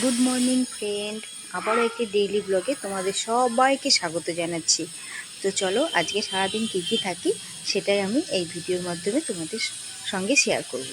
Good morning friend, আবারও একটি daily ব্লগে তোমাদের সবাইকে স্বাগত জানাচ্ছি। তো চলো আজকে সারাদিন কী কী থাকি সেটাই আমি এই ভিডিওর মাধ্যমে তোমাদের সঙ্গে শেয়ার করব।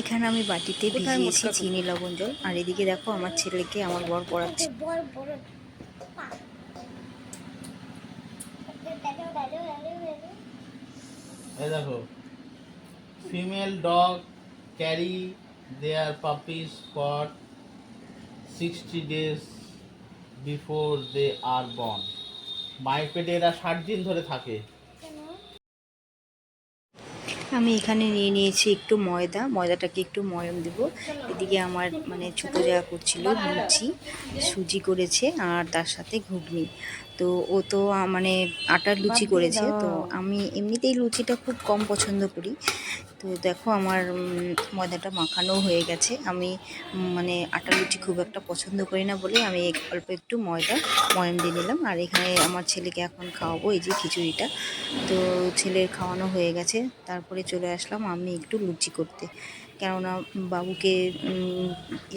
এখানে আমি বাটিতে ভিজিয়েছি চিনি লবণ জল, আর এদিকে দেখো আমার ছেলেকে আমার বর পড়াচ্ছে। দেখো, female dog carry their puppies for 60 days before they are born. মায়ের পেটে এরা 60 দিন ধরে থাকে। আমি এখানে নিয়ে নিয়েছি একটু ময়দাটাকে একটু ময়ম দেব। এদিকে আমার ছোটো যা করছিল লুচি, সুজি করেছে আর তার সাথে ঘুগনি। তো ও তো আটার লুচি করেছে, তো আমি এমনিতেই লুচিটা খুব কম পছন্দ করি। তো দেখো আমার ময়দাটা মাখানো হয়ে গেছে। আমি আটার লুচি খুব একটা পছন্দ করি না বলে আমি অল্প একটু ময়ম দিয়ে নিলাম। আর এখানে আমার ছেলেকে এখন খাওয়াবো এই যে খিচুড়িটা। তো ছেলের খাওয়ানো হয়ে গেছে, তারপরে চলে আসলাম আমি একটু লুচি করতে, কেননা বাবুকে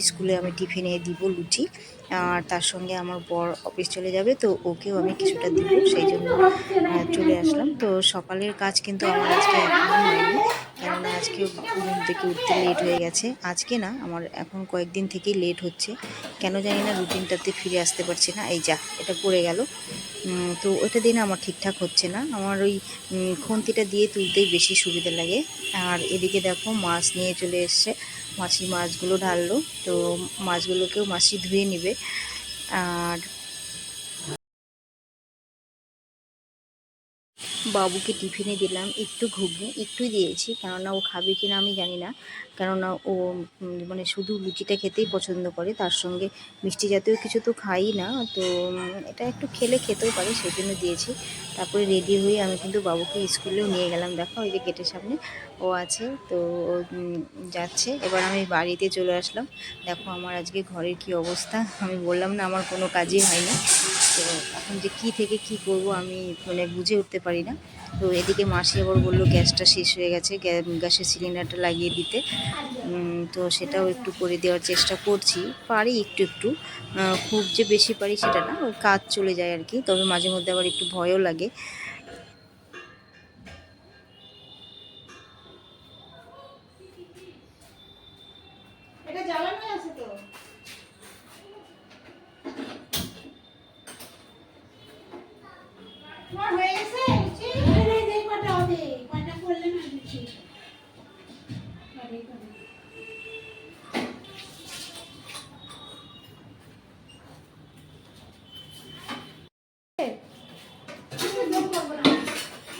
স্কুলে আমি টিফিনে দিব লুচি, আর তার সঙ্গে আমার বর অফিস চলে যাবে, তো ওকেও আমি কিছুটা দিব, সেই জন্য চলে আসলাম। তো সকালের কাজ কিন্তু আমার আজকে এখনও হয়নি, কেননা আজকে ঘুম থেকে উঠতে লেট হয়ে গেছে। আজকে না, আমার এখন কয়েকদিন থেকেই লেট হচ্ছে, কেন জানি না রুটিনটাতে ফিরে আসতে পারছি না। এই যা এটা পড়ে গেল। তো ওইটা দিয়ে না আমার ঠিকঠাক হচ্ছে না, আমার ওই খুন্তিটা দিয়ে তুলতেই বেশি সুবিধা লাগে। আর এদিকে দেখো মাছ নিয়ে চলে এসছে, মাছি মাছগুলো ঢাললো, তো মাছগুলোকেও মাছি ধুয়ে নেবে। আর বাবুকে টিফিনে দিলাম একটু ঘুগনি, একটুই দিয়েছি, কেননা ও খাবে কিনা আমি জানি না, কেননা ও শুধু লুচিটা খেতেই পছন্দ করে, তার সঙ্গে মিষ্টি জাতীয় কিছু তো খাই না। তো এটা একটু খেতেও পারে, সেই জন্য দিয়েছি। তারপরে রেডি হয়ে আমি কিন্তু বাবুকে স্কুলেও নিয়ে গেলাম। দেখো ওই যে গেটের সামনে ও আছে, তো ও যাচ্ছে। এবার আমি বাড়িতে চলে আসলাম। দেখো আমার আজকে ঘরের কি অবস্থা, আমি বললাম না আমার কোনো কাজই হয়নি। তো এখন যে কী থেকে কি করব আমি বুঝে উঠতে পারি না। তো এদিকে মাসি আবার বললো গ্যাসটা শেষ হয়ে গেছে, গ্যাসের সিলিন্ডারটা লাগিয়ে দিতে। তো সেটাও একটু করে দেওয়ার চেষ্টা করছি, পারি একটু একটু, খুব যে বেশি পারি সেটা না, ওই কাজ চলে যায় আর কি। তবে মাঝে মধ্যে আবার একটু ভয়ও লাগে। এটা জ্বালানো আছে তো। তোমার হয়ে গেছে লুচি? এই দেই কটা হবে, কটা করলে না লুচি।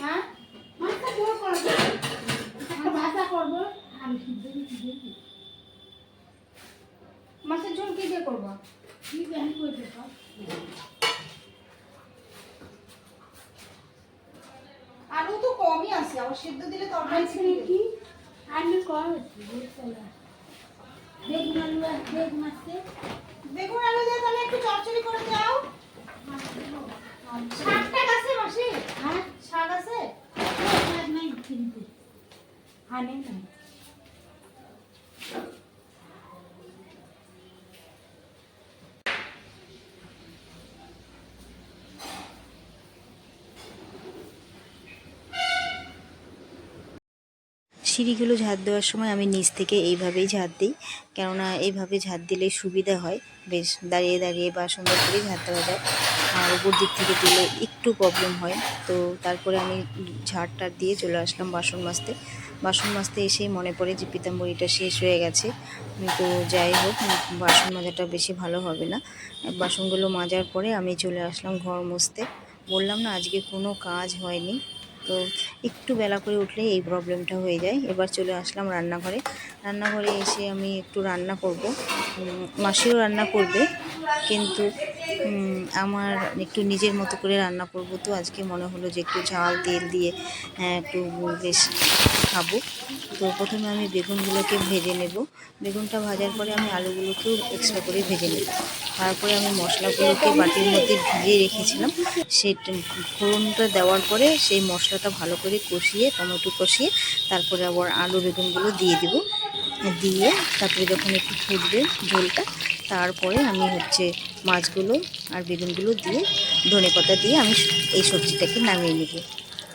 হ্যাঁ মাছটা জোর করবো, ভাজা করবো, আলু সিদ্ধ দিয়ে মাছের ঝোল কি দিয়ে করবো? কি ব্যান করে দেবো, আলু তো কমই আছে, আবার সিদ্ধ দিলে তরকারি কি আলু কম আছে। বেগুন আলু বেগুন আছে, বেগুন আলু দিয়ে তাহলে একটু চচ্চড়ি করে দাও। শাকটা আছে মাসি? হ্যাঁ শাক আছে, শাক নাই কিনতে আনে না। সিঁড়িগুলো ঝাঁট দেওয়ার সময় আমি নিচ থেকে এইভাবেই ঝাঁট দিই, কেননা এইভাবে ঝাঁট দিলে সুবিধা হয়, বেশ দাঁড়িয়ে দাঁড়িয়ে বা সুন্দর করে ঝাঁট দেওয়া যায়। আর উপর দিক থেকে দিলে একটু প্রবলেম হয়। তো তারপরে আমি ঝাঁটটা দিয়ে চলে আসলাম বাসন মাজতে এসেই মনে পড়ে যে পিতাম্বরীটা শেষ হয়ে গেছে। তো যাই হোক, বাসন মাজাটা বেশি ভালো হবে না। বাসনগুলো মাজার পরে আমি চলে আসলাম ঘর মুছতে। বললাম না আজকে কোনো কাজ হয়নি, তো একটু বেলা করে উঠলে এই প্রবলেমটা হয়ে যায়। এবার চলে আসলাম রান্নাঘরে এসে আমি একটু রান্না করব, মাসিও রান্না করবে। কিন্তু আমার একটু নিজের মতো করে রান্না করব, তো আজকে মনে হলো যে একটু ঝাল তেল দিয়ে একটু বেশ খাবো। তো প্রথমে আমি বেগুনগুলোকে ভেজে নেব। বেগুনটা ভাজার পরে আমি আলুগুলোকেও এক্সট্রা করে ভেজে নেব। তারপরে আমি মশলাগুলোকে বাটির মধ্যে ভিজিয়ে রেখেছিলাম, সেই ফোড়নটা দেওয়ার পরে সেই মশলাটা ভালো করে কষিয়ে, টমেটো কষিয়ে তারপরে আবার আলু বেগুনগুলো দিয়ে দেব। দিয়ে তারপরে যখন একটু ফুটবে ঝোলটা, তারপরে আমি মাছগুলো আর বেগুনগুলো দিয়ে ধনেপাতা দিয়ে আমি এই সবজিটাকে নামিয়ে নেব।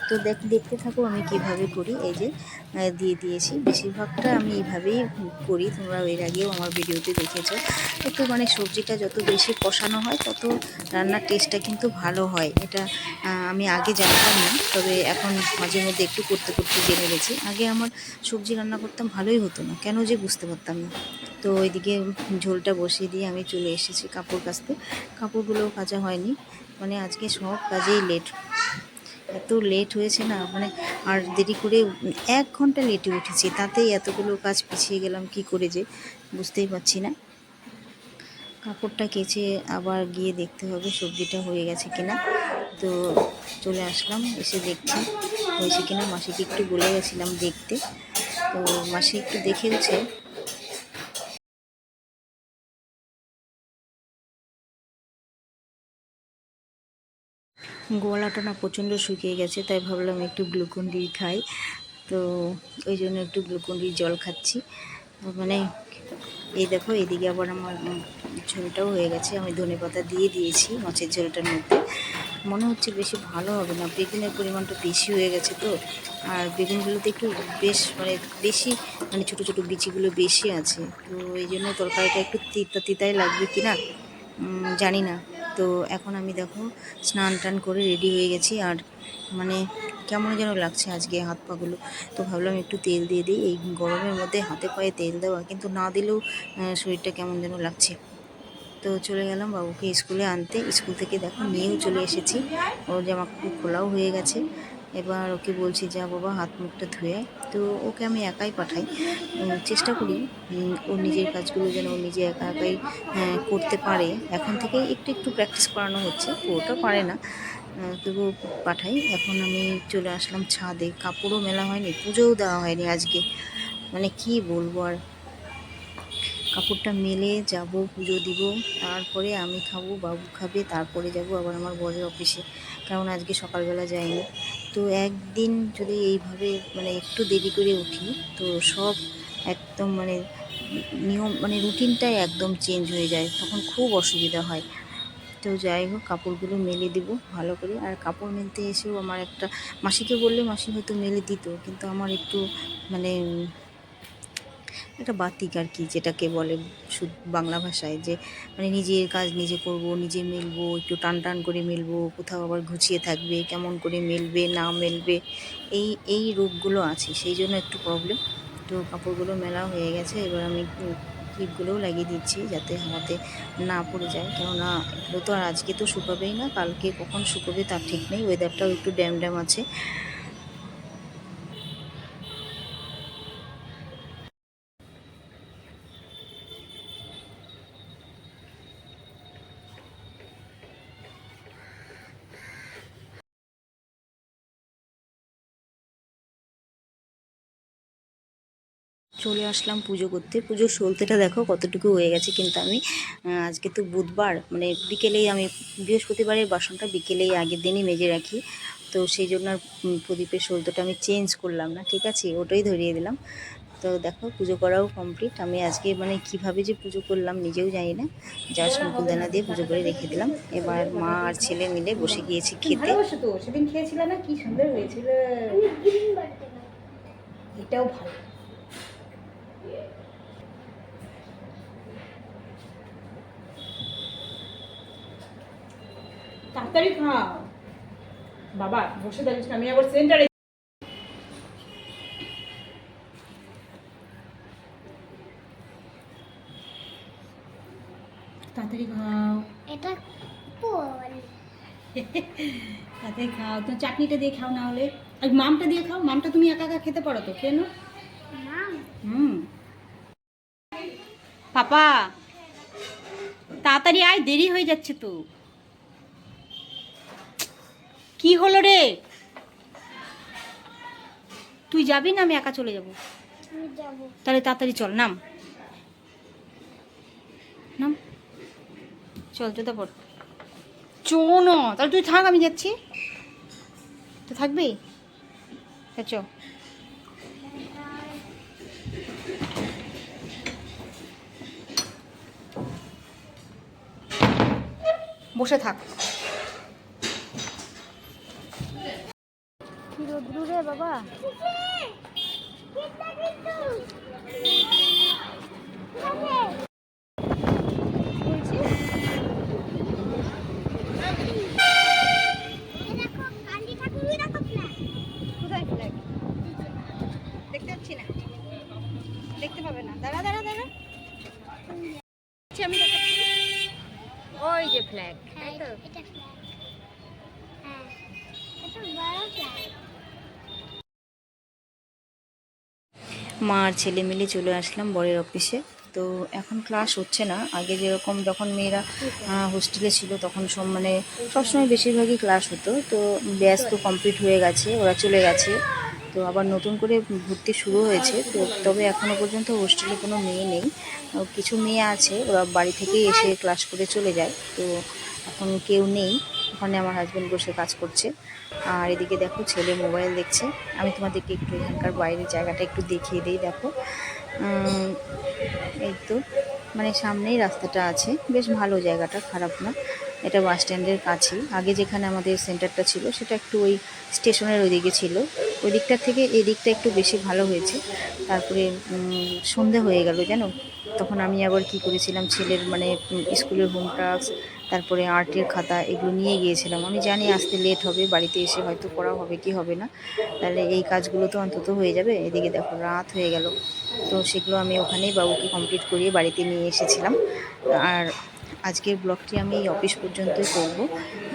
তো দেখতে থাকো আমি কিভাবে করি। এই যে দিয়ে দিয়েছি, বেশিরভাগটা আমি এইভাবেই করি, তোমরা এর আগেও আমার ভিডিওতে দেখেছো। একটু সবজিটা যত বেশি কষানো হয় তত রান্নার টেস্টটা কিন্তু ভালো হয়। এটা আমি আগে জানতাম না, তবে এখন মাঝে মধ্যে একটু করতে করতে জেনে গেছি। আগে আমার সবজি রান্না করতাম ভালোই হতো না, কেন যে বুঝতে পারতাম না। তো ওইদিকে ঝোলটা বসিয়ে দিয়ে আমি চলে এসেছি কাপড় কাচতে। কাপড়গুলোও কাচা হয়নি, আজকে সব কাজেই লেট। এত লেট হয়েছে না, আর দেরি করে 1 ঘন্টা লেটে উঠেছি, তাতেই এতগুলো কাজ পিছিয়ে গেলাম কি করে যে বুঝতেই পারছি না। কাপড়টা কেচে আবার গিয়ে দেখতে হবে সবজিটা হয়ে গেছে কিনা। তো চলে আসলাম, এসে দেখছি হয়েছে কিনা। মাসিকে একটু বলে গেছিলাম দেখতে, তো মাসি একটু দেখেছে। গলাটা না প্রচণ্ড শুকিয়ে গেছে, তাই ভাবলাম একটু গ্লুকন-ডি খাই। তো ওই জন্য একটু গ্লুকন-ডির জল খাচ্ছি। মানে এই দেখো, এদিকে আবার আমার ঝোলটাও হয়ে গেছে। আমি ধনেপাতা দিয়ে দিয়েছি মাছের ঝোলটার মধ্যে। মনে হচ্ছে বেশি ভালো হবে না, বেগুনের পরিমাণটা বেশি হয়ে গেছে তো। আর বেগুনগুলোতে একটু বেশ বেশি ছোটো ছোটো বিচিগুলো বেশি আছে, তো এই জন্য তরকারিটা একটু তিতাই লাগবে কি না জানি না। তো এখন আমি দেখো স্নান টান করে রেডি হয়ে গেছি, আর কেমন যেন লাগছে আজকে হাত পাগুলো। তো ভাবলাম একটু তেল দিয়ে দিই, এই গরমের মধ্যে হাতে পায়ে তেল দেওয়া, কিন্তু না দিলেও শরীরটা কেমন যেন লাগছে। তো চলে গেলাম বাবুকে স্কুলে আনতে। স্কুল থেকে দেখো নিয়েও চলে এসেছি, ওর জামা কাপড় খোলাও হয়ে গেছে। এবার ওকে বলছি যা বাবা হাত মুখটা ধুয়ে। তো ওকে আমি একাই পাঠাই, চেষ্টা করি ও নিজের কাজগুলো যেন ও নিজে একা একাই করতে পারে। এখন থেকে একটু একটু প্র্যাকটিস করানো হচ্ছে, পুরোটা পারে না, তবুও পাঠাই। এখন আমি চলে আসলাম ছাদে, কাপড়ও মেলা হয়নি, পুজোও দেওয়া হয়নি আজকে। কি বলবো আর, কাপড়টা মেলে যাব, পুজো দিব, তারপরে আমি খাবো, বাবু খাবে, তারপরে যাব আবার আমার বরের অফিসে, কারণ আজকে সকালবেলা যাইনি। তো একদিন যদি এইভাবে একটু দেরি করে উঠি, তো সব একদম নিয়ম রুটিনটাই একদম চেঞ্জ হয়ে যায়, তখন খুব অসুবিধা হয়। তো যাই হোক, কাপড়গুলো মেলে দিব ভালো করে। আর কাপড় মেলতে এসেও আমার মাসিকে বললে মাসি হয়তো মেলে দিত, কিন্তু আমার একটু একটা বাতিক আর কি, যেটাকে বলে বাংলা ভাষায়, যে নিজের কাজ নিজে করব, নিজে মেলবো, একটু টান টান করে মেলবো, কোথাও আবার ঘুচিয়ে থাকবে, কেমন করে মেলবে না মেলবে, এই রূপগুলো আছে, সেই জন্য একটু প্রবলেম। তো কাপড়গুলো মেলা হয়ে গেছে, এবার আমি ক্লিপগুলোও লাগিয়ে দিচ্ছি যাতে হাতে না পড়ে যায়, কেননা এগুলো তো আর আজকে তো শুকাবেই না, কালকে কখন শুকোবে তার ঠিক নেই। ওয়েদারটাও একটু ড্যাম আছে। চলে আসলাম পুজো করতে। পুজোর সলতেটা দেখো কতটুকু হয়ে গেছে, কিন্তু আমি আজকে তো বুধবার, বিকেলেই আমি বৃহস্পতিবারের বাসনটা বিকেলেই আগের দিনই মেজে রাখি, তো সেই জন্য আর প্রদীপের সলতেটা আমি চেঞ্জ করলাম না, ঠিক আছে, ওটাই ধরিয়ে দিলাম। তো দেখো পুজো করাও কমপ্লিট। আমি আজকে কীভাবে যে পুজো করলাম নিজেও জানি না, যা শঙ্কুদানা দিয়ে পুজো করে রেখে দিলাম। এবার মা আর ছেলে মিলে বসে গিয়েছি খেতে। তো সেদিন খেয়েছিল না, কি সুন্দর হয়েছিল। এটাও ভালো। তাড়াতাড়ি খাও বাবা, বসে থাকিস না, আমি আবার সেন্টারে। তাড়াতাড়ি খাও, এটা কোন তাড়াতাড়ি খাও। তো চাটনিটা দিয়ে খাও, না হলে আর মামটা দিয়ে খাও। মামটা তুমি একা একা খেতে পারো তো, কেন? মাম পাপা তাড়াতাড়ি আয়, দেরি হয়ে যাচ্ছে তো। কি হলো রে? তুই যাবি না আমি একা চলে যাব? আমি যাবো। তাহলে তাড়াতাড়ি চল, নাম নাম, চল জুতা পর। চো না, তাহলে তুই থাক, আমি যাচ্ছি। তো থাকবি? চ। বসে থাক। কি রোদ্রু রে বাবা। কোথায় ফ্ল্যাগ? দেখতে পাচ্ছি না, দেখতে পাবে না। দাঁড়া দাঁড়া দাঁড়া, আমি দেখাচ্ছি। ওই যে ফ্ল্যাগ, তাই তো? এটা flag। হ্যাঁ, এটা বড় flag। মা আর ছেলে মিলে চলে আসলাম বরের অফিসে। তো এখন ক্লাস হচ্ছে না, আগে যেরকম যখন মেয়েরা হোস্টেলে ছিল তখন সব মানে সবসময় বেশিরভাগই ক্লাস হতো। তো ব্যাচ তো কমপ্লিট হয়ে গেছে, ওরা চলে গেছে। তো আবার নতুন করে ভর্তি শুরু হয়েছে। তো তবে এখনও পর্যন্ত হোস্টেলে কোনো মেয়ে নেই। কিছু মেয়ে আছে, ওরা বাড়ি থেকেই এসে ক্লাস করে চলে যায়। তো এখন কেউ নেই, ওখানে আমার হাজব্যান্ড বসে কাজ করছে। আর এদিকে দেখো ছেলে মোবাইল দেখছে। আমি তোমাদেরকে একটু এখানকার বাইরের জায়গাটা একটু দেখিয়ে দিই। দেখো এই তো মানে সামনেই রাস্তাটা আছে, বেশ ভালো জায়গাটা, খারাপ না। এটা বাস স্ট্যান্ডের কাছেই। আগে যেখানে আমাদের সেন্টারটা ছিল সেটা একটু ওই স্টেশনের ওইদিকে ছিল। ওই দিকটা থেকে এই দিকটা একটু বেশি ভালো হয়েছে। তারপরে সন্ধে হয়ে গেল জানো, তখন আমি আবার কি করেছিলাম, ছেলের মানে স্কুলের হোম টাস্ক, তারপরে আর্টের খাতা এগুলো নিয়ে গিয়েছিলাম। আমি জানি আসতে লেট হবে, বাড়িতে এসে হয়তো পড়া হবে কি হবে না, তাহলে এই কাজগুলো তো অন্তত হয়ে যাবে। এদিকে দেখো রাত হয়ে গেল। তো সেগুলো আমি ওখানেই বাবুকে কমপ্লিট করিয়ে বাড়িতে নিয়ে এসেছিলাম। আর আজকের ব্লগটি আমি এই অফিস পর্যন্তই করব।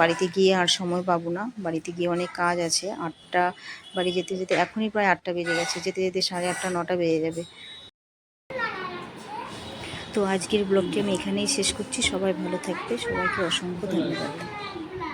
বাড়িতে গিয়ে আর সময় পাবো না, বাড়িতে গিয়ে অনেক কাজ আছে। 8টা বাড়ি যেতে যেতে এখনই প্রায় 8টা বেজে গেছে, যেতে যেতে 8:30 9টা বেজে যাবে। তো আজকের ব্লগটি আমি এখানেই শেষ করছি। সবাই ভালো থাকবে, সবাইকে অসংখ্য ধন্যবাদ।